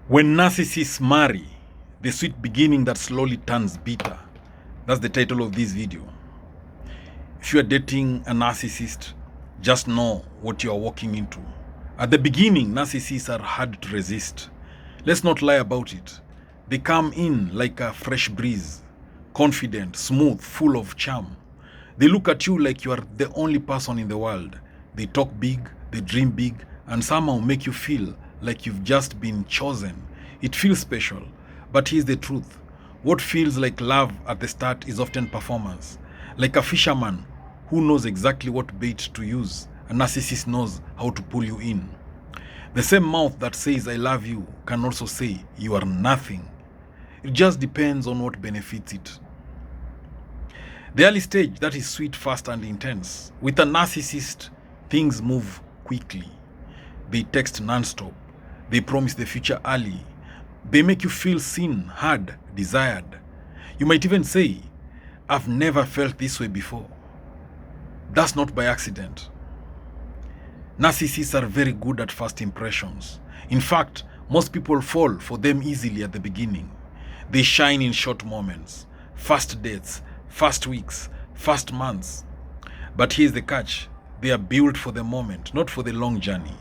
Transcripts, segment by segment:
When narcissists marry, the sweet beginning that slowly turns bitter. That's the title of this video. If you are dating a narcissist, just know what you are walking into. At the beginning, narcissists are hard to resist. Let's not lie about it. They come in like a fresh breeze, confident, smooth, full of charm. They look at you like you are the only person in the world. They talk big, they dream big, and somehow make you feel like you've just been chosen. It feels special, but here's the truth. What feels like love at the start is often performance. Like a fisherman who knows exactly what bait to use, a narcissist knows how to pull you in. The same mouth that says I love you can also say you are nothing. It just depends on what benefits it. The early stage, that is sweet, fast, and intense. With a narcissist, things move quickly. They text non-stop. They promise the future early. They make you feel seen, heard, desired. You might even say, I've never felt this way before. That's not by accident. Narcissists are very good at first impressions. In fact, most people fall for them easily at the beginning. They shine in short moments, fast dates, fast weeks, fast months. But here's the catch. They are built for the moment, not for the long journey.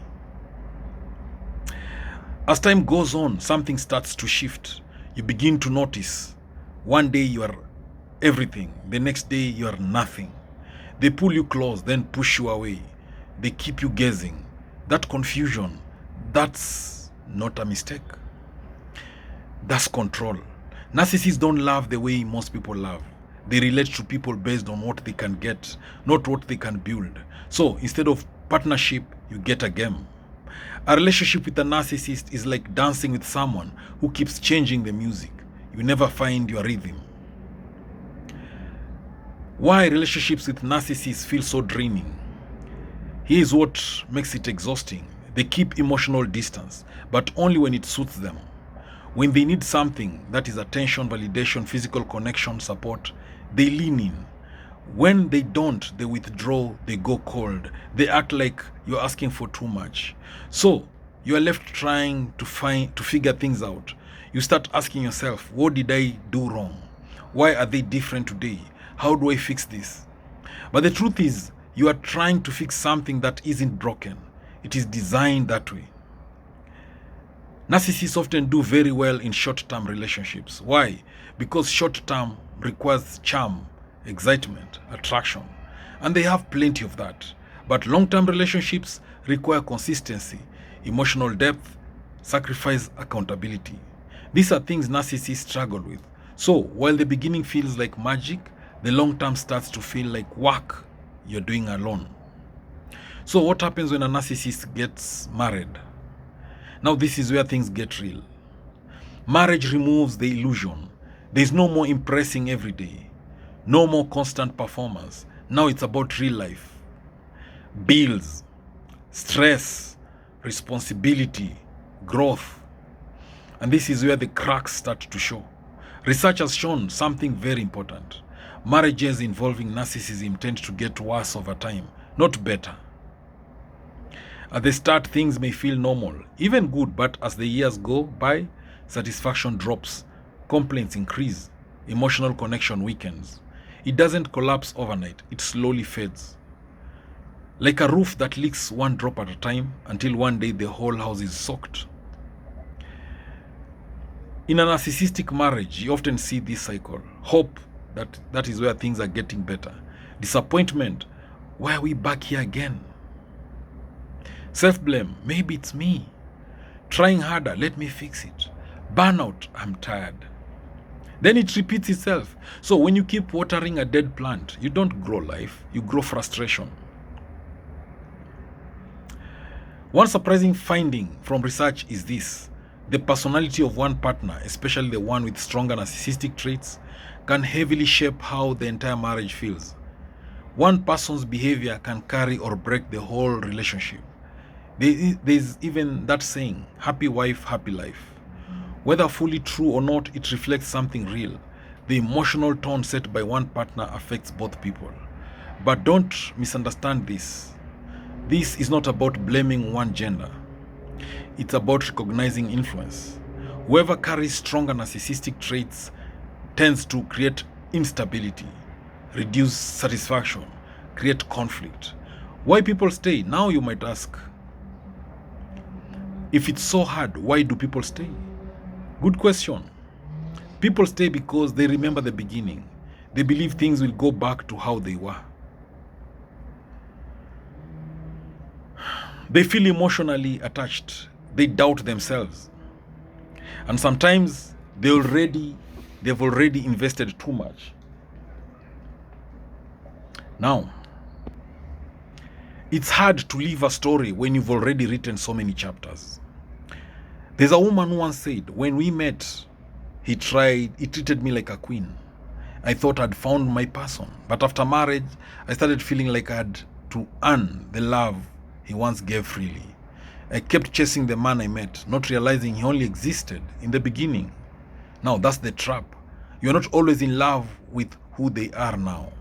As time goes on, something starts to shift. You begin to notice. One day you are everything. The next day you are nothing. They pull you close, then push you away. They keep you guessing. That confusion, that's not a mistake. That's control. Narcissists don't love the way most people love. They relate to people based on what they can get, not what they can build. So instead of partnership, you get a game. A relationship with a narcissist is like dancing with someone who keeps changing the music. You never find your rhythm. Why relationships with narcissists feel so draining? Here's what makes it exhausting. They keep emotional distance, but only when it suits them. When they need something, that is attention, validation, physical connection, support, they lean in. When they don't, they withdraw, they go cold. They act like you're asking for too much. So you are left trying to figure things out. You start asking yourself, what did I do wrong? Why are they different today? How do I fix this? But the truth is, you are trying to fix something that isn't broken. It is designed that way. Narcissists often do very well in short-term relationships. Why? Because short-term requires charm, excitement, attraction, and they have plenty of that. But long-term relationships require consistency, emotional depth, sacrifice, accountability. These are things narcissists struggle with. So while the beginning feels like magic, the long-term starts to feel like work you're doing alone. So what happens when a narcissist gets married? Now this is where things get real. Marriage removes the illusion. There's no more impressing every day. No more constant performance. Now it's about real life. Bills, stress, responsibility, growth. And this is where the cracks start to show. Research has shown something very important. Marriages involving narcissism tend to get worse over time, not better. At the start, things may feel normal, even good, but as the years go by, satisfaction drops, complaints increase, emotional connection weakens. It doesn't collapse overnight, it slowly fades. Like a roof that leaks one drop at a time until one day the whole house is soaked. In a narcissistic marriage, you often see this cycle. Hope, that is where things are getting better. Disappointment, why are we back here again? Self-blame, maybe it's me. Trying harder, let me fix it. Burnout, I'm tired. Then it repeats itself. So when you keep watering a dead plant, you don't grow life, you grow frustration. One surprising finding from research is this. The personality of one partner, especially the one with stronger narcissistic traits, can heavily shape how the entire marriage feels. One person's behavior can carry or break the whole relationship. There's even that saying, happy wife, happy life. Whether fully true or not, it reflects something real. The emotional tone set by one partner affects both people. But don't misunderstand this. This is not about blaming one gender. It's about recognizing influence. Whoever carries stronger narcissistic traits tends to create instability, reduce satisfaction, create conflict. Why people stay? Now you might ask, if it's so hard, why do people stay? Good question. People stay because they remember the beginning. They believe things will go back to how they were. They feel emotionally attached. They doubt themselves. And sometimes they've already invested too much. Now, it's hard to leave a story when you've already written so many chapters. There's a woman who once said, when we met, he treated me like a queen. I thought I'd found my person. But after marriage, I started feeling like I had to earn the love he once gave freely. I kept chasing the man I met, not realizing he only existed in the beginning. Now, that's the trap. You're not always in love with who they are now.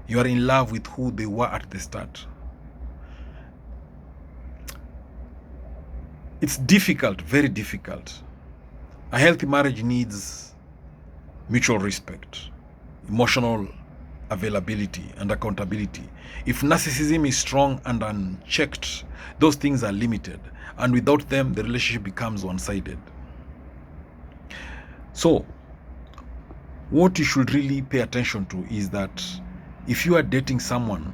You are in love with who they were at the start. It's difficult, very difficult. A healthy marriage needs mutual respect, emotional availability, and accountability. If narcissism is strong and unchecked, those things are limited, and without them, the relationship becomes one-sided. So, what you should really pay attention to is that if you are dating someone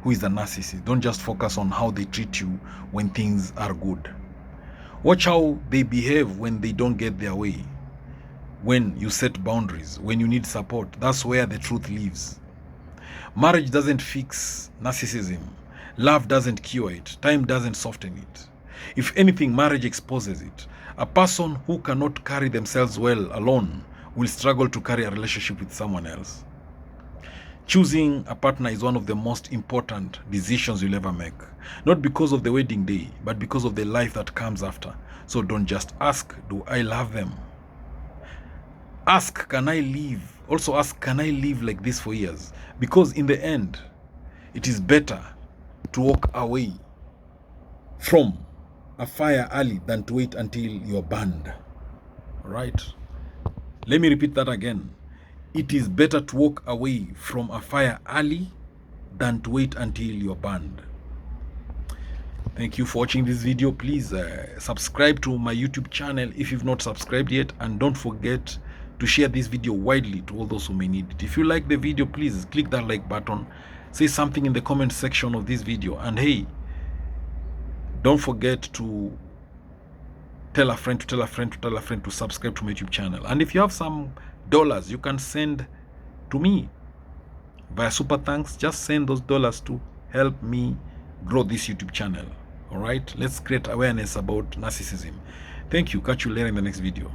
who is a narcissist, don't just focus on how they treat you when things are good. Watch how they behave when they don't get their way, when you set boundaries, when you need support. That's where the truth lives. Marriage doesn't fix narcissism. Love doesn't cure it. Time doesn't soften it. If anything, marriage exposes it. A person who cannot carry themselves well alone will struggle to carry a relationship with someone else. Choosing a partner is one of the most important decisions you'll ever make. Not because of the wedding day, but because of the life that comes after. So don't just ask, do I love them? Ask, can I live? Also ask, can I live like this for years? Because in the end, it is better to walk away from a fire early than to wait until you're burned. All right? Let me repeat that again. It is better to walk away from a fire early than to wait until you're burned. Thank you for watching this video. Please subscribe to my YouTube channel if you've not subscribed yet, and don't forget to share this video widely to all those who may need it. If you like the video, please click that like button, say something in the comment section of this video, and hey, don't forget to tell a friend to tell a friend to tell a friend to subscribe to my YouTube channel. And if you have some dollars you can send to me via super thanks, just send those dollars to help me grow this YouTube channel. All right, let's create awareness about narcissism. Thank you. Catch you later in the next video.